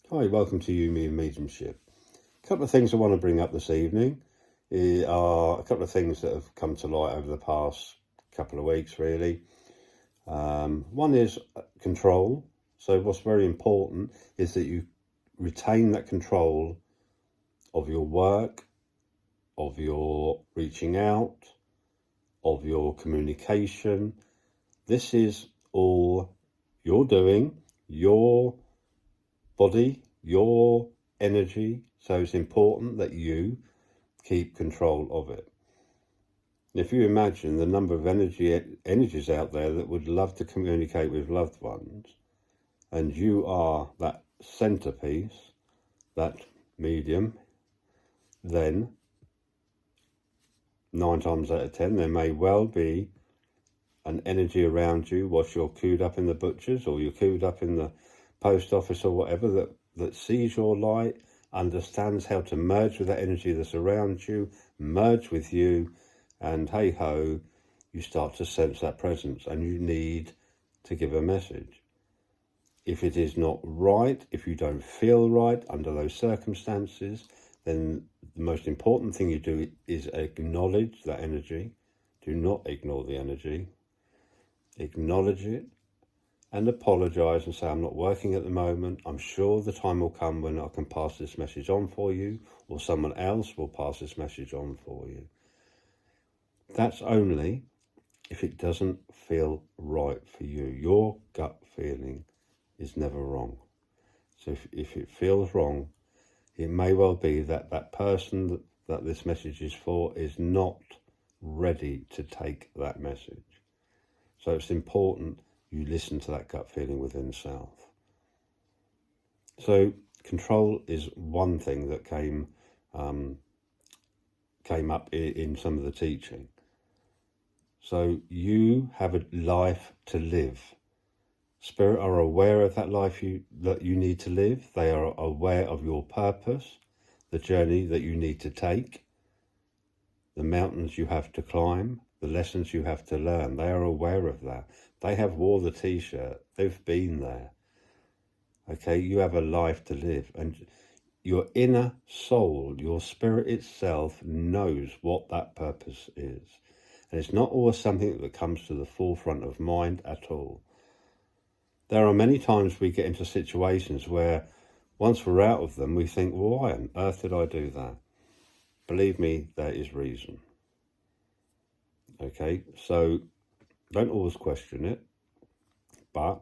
Hi, welcome to You, Me and Mediumship. A couple of things I want to bring up this evening are a couple of things that have come to light over the past couple of weeks, really. One is control. So what's very important is that you retain that control of your work, of your reaching out, of your communication. This is all you're doing, your body, your energy. So it's important that you keep control of it. If you imagine the number of energies out there that would love to communicate with loved ones, and you are that centerpiece, that medium, then 9 times out of 10 there may well be an energy around you whilst you're queued up in the butcher's or you're queued up in the post office or whatever that sees your light, understands how to merge with that energy that's around you, merge with you, and hey ho, you start to sense that presence and you need to give a message. If it is not right, if you don't feel right under those circumstances, then the most important thing you do is acknowledge that energy. Do not ignore the energy. Acknowledge it and apologise and say, I'm not working at the moment. I'm sure the time will come when I can pass this message on for you, or someone else will pass this message on for you. That's only if it doesn't feel right for you. Your gut feeling is never wrong. So if it feels wrong, it may well be that that person that this message is for is not ready to take that message. So it's important you listen to that gut feeling within self. So control is one thing that came up in some of the teaching. So you have a life to live. Spirit are aware of that life that you need to live. They are aware of your purpose, the journey that you need to take, the mountains you have to climb, the lessons you have to learn. They are aware of that. They have wore the t-shirt. They've been there. Okay, you have a life to live, and your inner soul, your spirit itself, knows what that purpose is. And it's not always something that comes to the forefront of mind at all. There are many times we get into situations where once we're out of them, we think, well, why on earth did I do that? Believe me, there is reason. Okay, so don't always question it, but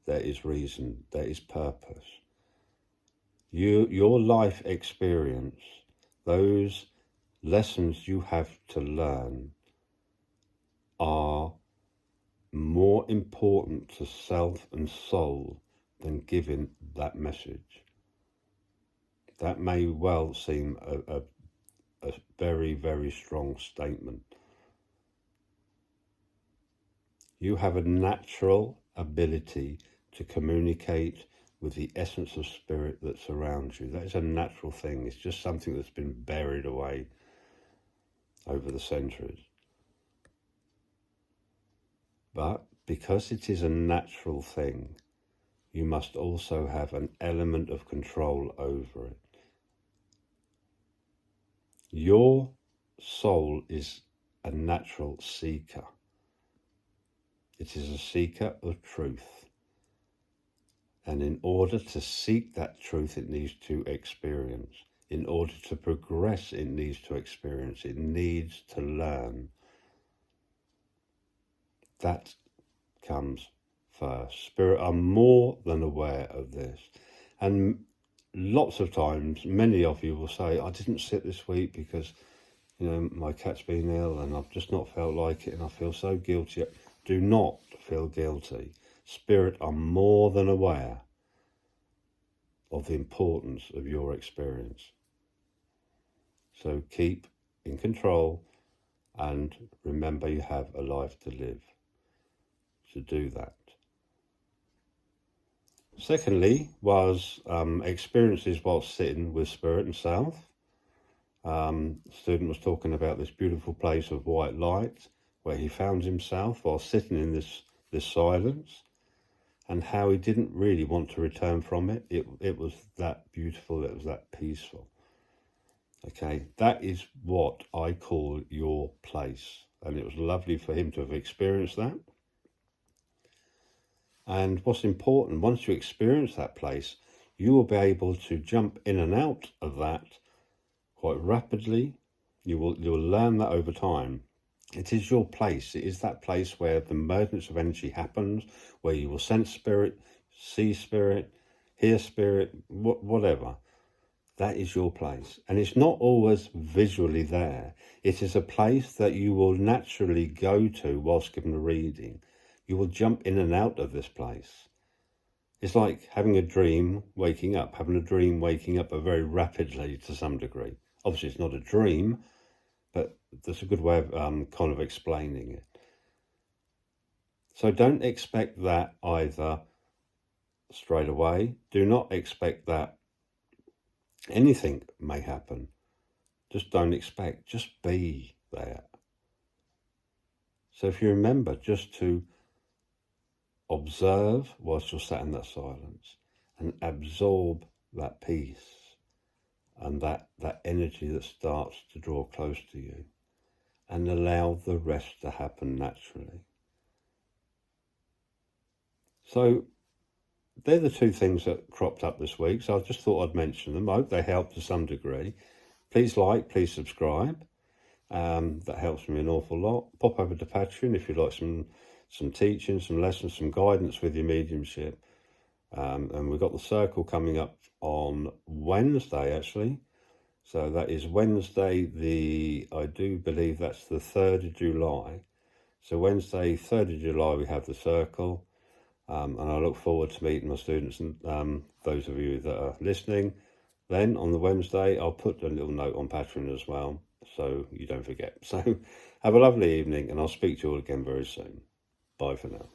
there is reason, there is purpose. Your life experience, those lessons you have to learn are more important to self and soul than giving that message. That may well seem a very, very strong statement. You have a natural ability to communicate with the essence of spirit that surrounds you. That is a natural thing. It's just something that's been buried away over the centuries. But because it is a natural thing, you must also have an element of control over it. Your soul is a natural seeker. It is a seeker of truth. And in order to seek that truth, it needs to experience. In order to progress, it needs to experience. It needs to learn. That comes first. Spirit are more than aware of this. And lots of times, many of you will say, I didn't sit this week because, my cat's been ill and I've just not felt like it and I feel so guilty. Do not feel guilty. Spirit are more than aware of the importance of your experience. So keep in control and remember you have a life to live. So do that. Secondly was experiences while sitting with Spirit and Self. The student was talking about this beautiful place of white light where he found himself while sitting in this silence. and how he didn't really want to return from it. It was that beautiful, it was that peaceful. Okay, that is what I call your place. And it was lovely for him to have experienced that. And what's important, once you experience that place, you will be able to jump in and out of that quite rapidly. You'll learn that over time. It is your place. It is that place where the emergence of energy happens, where you will sense spirit, see spirit, hear spirit, whatever. That is your place. And it's not always visually there. It is a place that you will naturally go to whilst giving a reading. You will jump in and out of this place. It's like having a dream, waking up, very rapidly to some degree. Obviously, it's not a dream, but that's a good way of kind of explaining it. So don't expect that either straight away. Do not expect that anything may happen. Just don't expect. Just be there. So if you remember just to observe whilst you're sat in that silence and absorb that peace and that energy that starts to draw close to you, and allow the rest to happen naturally. So they're the two things that cropped up this week. So I just thought I'd mention them. I hope they help to some degree. Please like, please subscribe. That helps me an awful lot. Pop over to Patreon if you'd like some teaching, some lessons, some guidance with your mediumship. And we've got the circle coming up on Wednesday, actually. So that is Wednesday, I do believe that's the 3rd of July. So Wednesday, 3rd of July, we have the circle. And I look forward to meeting my students and those of you that are listening. Then on the Wednesday, I'll put a little note on Patreon as well, so you don't forget. So have a lovely evening, and I'll speak to you all again very soon. Bye for now.